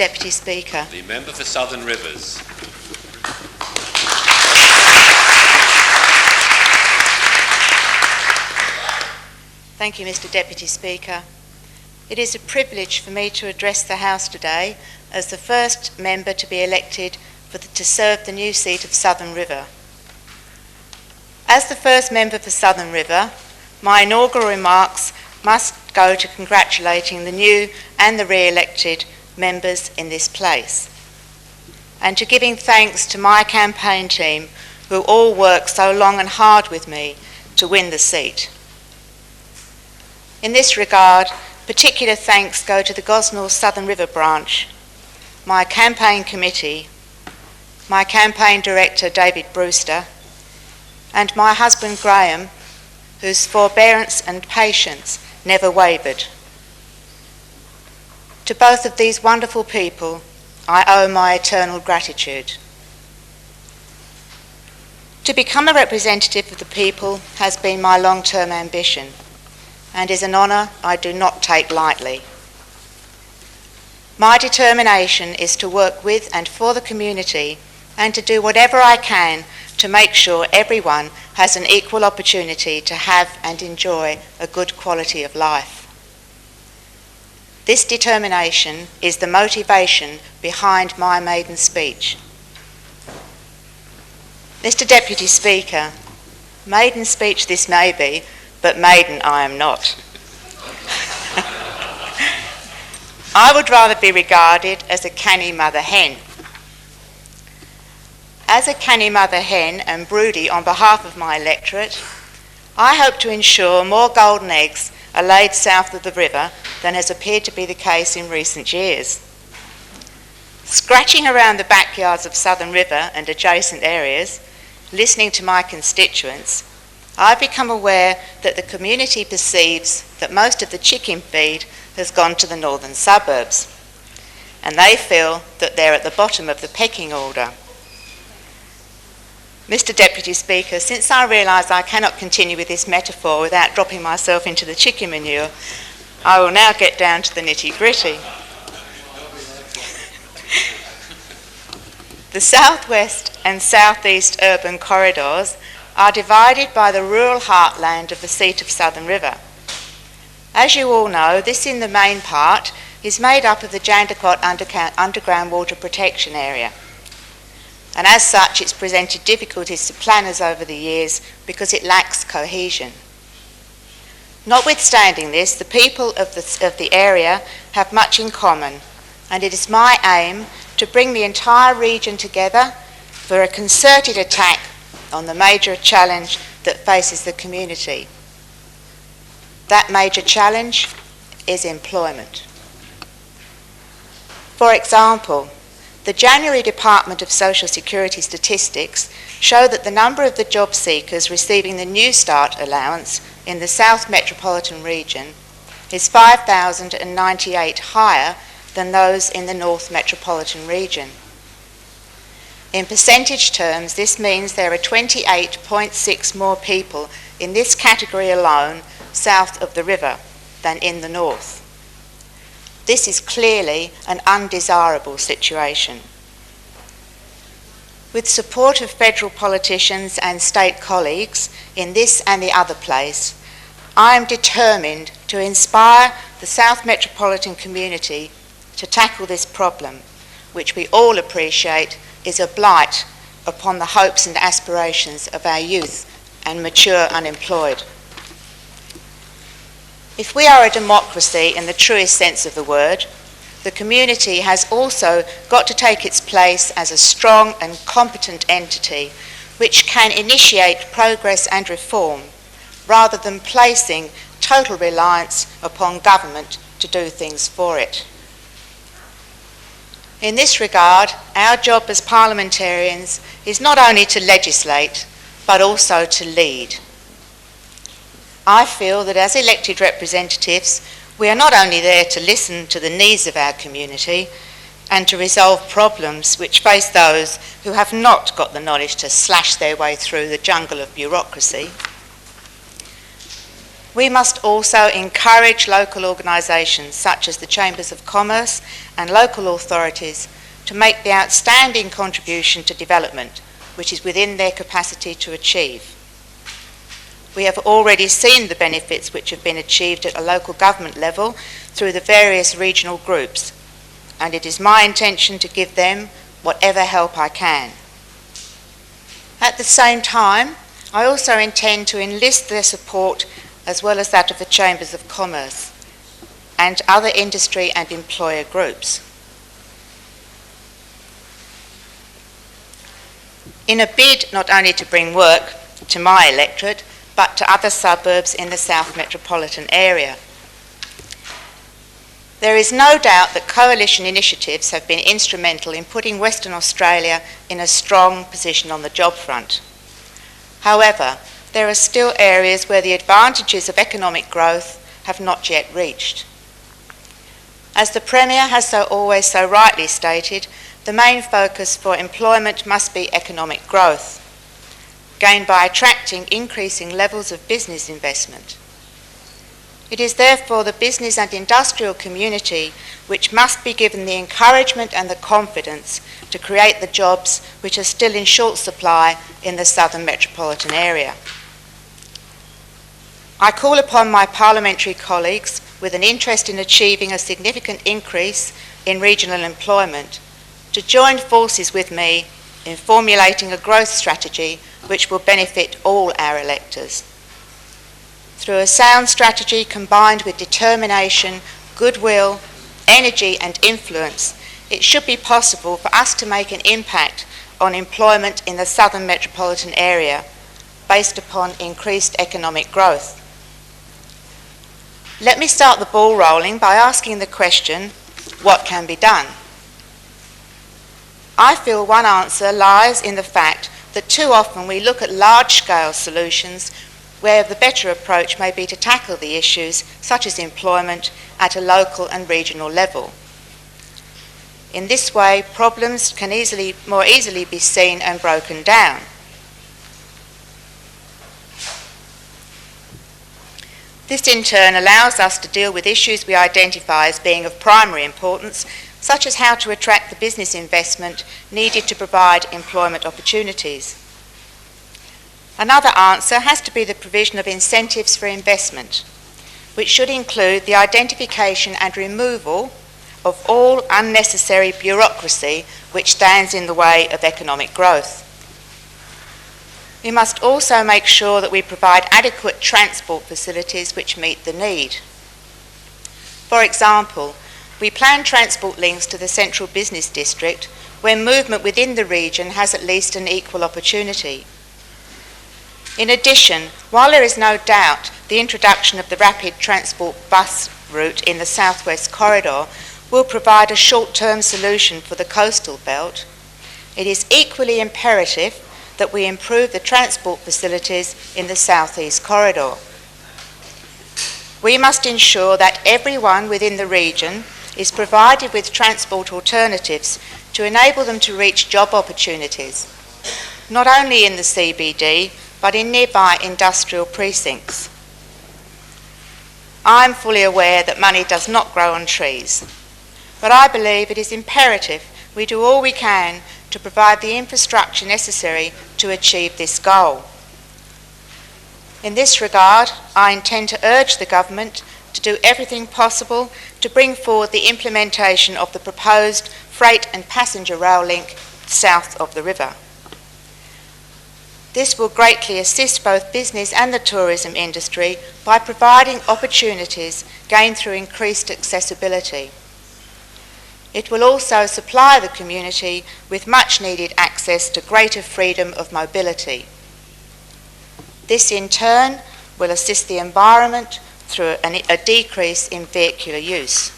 Deputy Speaker. The Member for Southern Rivers. Thank you, Mr. Deputy Speaker. It is a privilege for me to address the House today as the first member to be elected to serve the new seat of Southern River. As the first member for Southern River, my inaugural remarks must go to congratulating the new and the re-elected members in this place, and to giving thanks to my campaign team who all worked so long and hard with me to win the seat. In this regard, particular thanks go to the Gosnell Southern River branch, my campaign committee, my campaign director David Brewster, and my husband Graham, whose forbearance and patience never wavered. To both of these wonderful people, I owe my eternal gratitude. To become a representative of the people has been my long-term ambition, and is an honour I do not take lightly. My determination is to work with and for the community, and to do whatever I can to make sure everyone has an equal opportunity to have and enjoy a good quality of life. This determination is the motivation behind my maiden speech. Mr. Deputy Speaker, maiden speech this may be, but maiden I am not. I would rather be regarded as a canny mother hen. As a canny mother hen and broody on behalf of my electorate, I hope to ensure more golden eggs are laid south of the river than has appeared to be the case in recent years. Scratching around the backyards of Southern River and adjacent areas, listening to my constituents, I've become aware that the community perceives that most of the chicken feed has gone to the northern suburbs, and they feel that they're at the bottom of the pecking order. Mr. Deputy Speaker, since I realise I cannot continue with this metaphor without dropping myself into the chicken manure, I will now get down to the nitty-gritty. The southwest and southeast urban corridors are divided by the rural heartland of the seat of Southern River. As you all know, this in the main part is made up of the Jandakot Underground Water Protection Area, and as such it's presented difficulties to planners over the years because it lacks cohesion. Notwithstanding this, the people of the area have much in common, and it is my aim to bring the entire region together for a concerted attack on the major challenge that faces the community. That major challenge is employment. For example, the January Department of Social Security statistics show that the number of the job seekers receiving the New Start allowance in the South Metropolitan region is 5,098 higher than those in the North Metropolitan region. In percentage terms, this means there are 28.6 more people in this category alone south of the river than in the north. This is clearly an undesirable situation. With support of federal politicians and state colleagues in this and the other place, I am determined to inspire the South Metropolitan community to tackle this problem, which we all appreciate is a blight upon the hopes and aspirations of our youth and mature unemployed. If we are a democracy in the truest sense of the word, the community has also got to take its place as a strong and competent entity which can initiate progress and reform rather than placing total reliance upon government to do things for it. In this regard, our job as parliamentarians is not only to legislate, but also to lead. I feel that as elected representatives, we are not only there to listen to the needs of our community and to resolve problems which face those who have not got the knowledge to slash their way through the jungle of bureaucracy, We must also encourage local organisations such as the Chambers of Commerce and local authorities to make the outstanding contribution to development which is within their capacity to achieve. We have already seen the benefits which have been achieved at a local government level through the various regional groups, and it is my intention to give them whatever help I can. At the same time, I also intend to enlist their support as well as that of the Chambers of Commerce and other industry and employer groups. In a bid not only to bring work to my electorate, but to other suburbs in the South Metropolitan area. There is no doubt that coalition initiatives have been instrumental in putting Western Australia in a strong position on the job front. However, there are still areas where the advantages of economic growth have not yet reached. As the Premier has always so rightly stated, the main focus for employment must be economic growth, gained by attracting increasing levels of business investment. It is therefore the business and industrial community which must be given the encouragement and the confidence to create the jobs which are still in short supply in the Southern Metropolitan area. I call upon my parliamentary colleagues with an interest in achieving a significant increase in regional employment to join forces with me in formulating a growth strategy which will benefit all our electors. Through a sound strategy combined with determination, goodwill, energy and influence, it should be possible for us to make an impact on employment in the Southern Metropolitan area based upon increased economic growth. Let me start the ball rolling by asking the question, what can be done? I feel one answer lies in the fact that too often we look at large-scale solutions where the better approach may be to tackle the issues such as employment at a local and regional level. In this way, problems can more easily be seen and broken down. This in turn allows us to deal with issues we identify as being of primary importance, such as how to attract the business investment needed to provide employment opportunities. Another answer has to be the provision of incentives for investment, which should include the identification and removal of all unnecessary bureaucracy which stands in the way of economic growth. We must also make sure that we provide adequate transport facilities which meet the need. For example, we plan transport links to the central business district where movement within the region has at least an equal opportunity. In addition, while there is no doubt the introduction of the rapid transport bus route in the southwest corridor will provide a short-term solution for the coastal belt, it is equally imperative that we improve the transport facilities in the southeast corridor. We must ensure that everyone within the region is provided with transport alternatives to enable them to reach job opportunities, not only in the CBD, but in nearby industrial precincts. I am fully aware that money does not grow on trees, but I believe it is imperative we do all we can to provide the infrastructure necessary to achieve this goal. In this regard, I intend to urge the government to do everything possible to bring forward the implementation of the proposed freight and passenger rail link south of the river. This will greatly assist both business and the tourism industry by providing opportunities gained through increased accessibility. It will also supply the community with much needed access to greater freedom of mobility. This in turn will assist the environment through a decrease in vehicular use.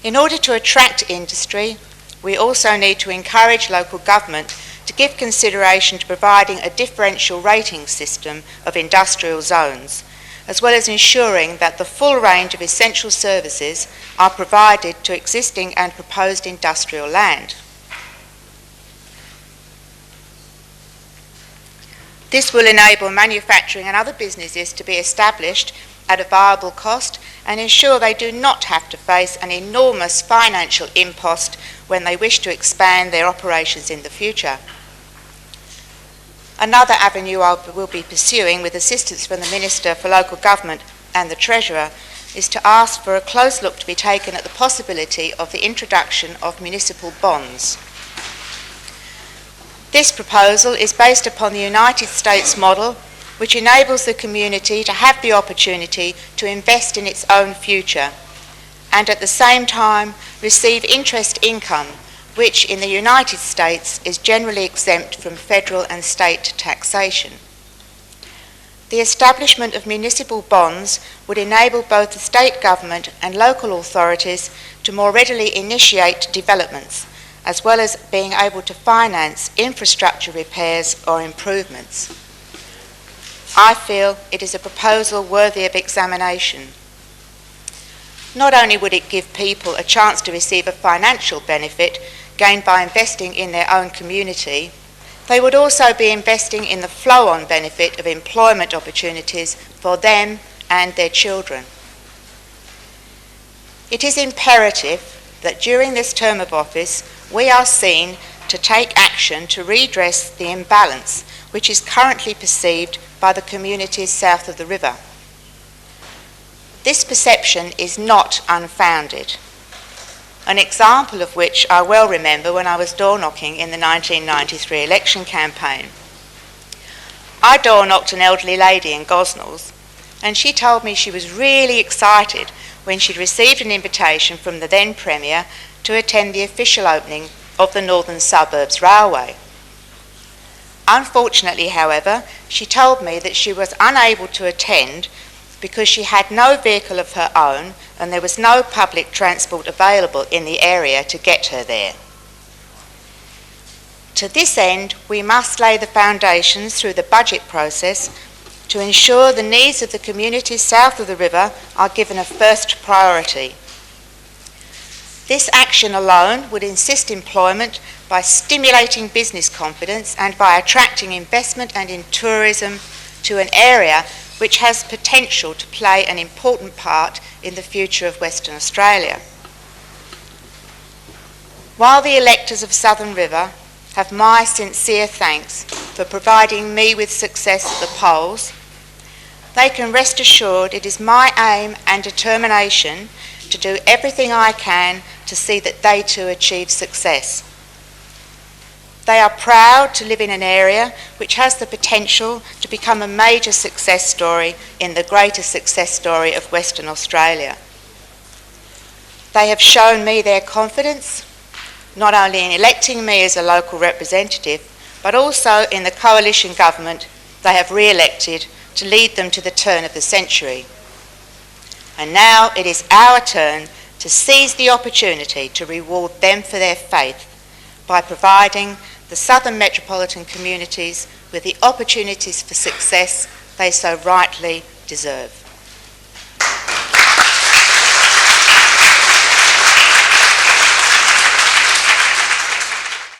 In order to attract industry, we also need to encourage local government to give consideration to providing a differential rating system of industrial zones, as well as ensuring that the full range of essential services are provided to existing and proposed industrial land. This will enable manufacturing and other businesses to be established at a viable cost and ensure they do not have to face an enormous financial impost when they wish to expand their operations in the future. Another avenue I will be pursuing, with assistance from the Minister for Local Government and the Treasurer, is to ask for a close look to be taken at the possibility of the introduction of municipal bonds. This proposal is based upon the United States model, which enables the community to have the opportunity to invest in its own future and at the same time receive interest income, which in the United States is generally exempt from federal and state taxation. The establishment of municipal bonds would enable both the state government and local authorities to more readily initiate developments, as well as being able to finance infrastructure repairs or improvements. I feel it is a proposal worthy of examination. Not only would it give people a chance to receive a financial benefit gained by investing in their own community, they would also be investing in the flow-on benefit of employment opportunities for them and their children. It is imperative that during this term of office we are seen to take action to redress the imbalance which is currently perceived by the communities south of the river. This perception is not unfounded, an example of which I well remember when I was door knocking in the 1993 election campaign. I door knocked an elderly lady in Gosnells, and she told me she was really excited when she'd received an invitation from the then Premier to attend the official opening of the Northern Suburbs Railway. Unfortunately, however, she told me that she was unable to attend because she had no vehicle of her own and there was no public transport available in the area to get her there. To this end, we must lay the foundations through the budget process to ensure the needs of the communities south of the river are given a first priority. This action alone would assist employment by stimulating business confidence and by attracting investment and in tourism to an area which has potential to play an important part in the future of Western Australia. While the electors of Southern River have my sincere thanks for providing me with success at the polls, they can rest assured it is my aim and determination to do everything I can to see that they too achieve success. They are proud to live in an area which has the potential to become a major success story in the greater success story of Western Australia. They have shown me their confidence, not only in electing me as a local representative, but also in the coalition government they have re-elected to lead them to the turn of the century. And now it is our turn to seize the opportunity to reward them for their faith by providing the southern metropolitan communities with the opportunities for success they so rightly deserve.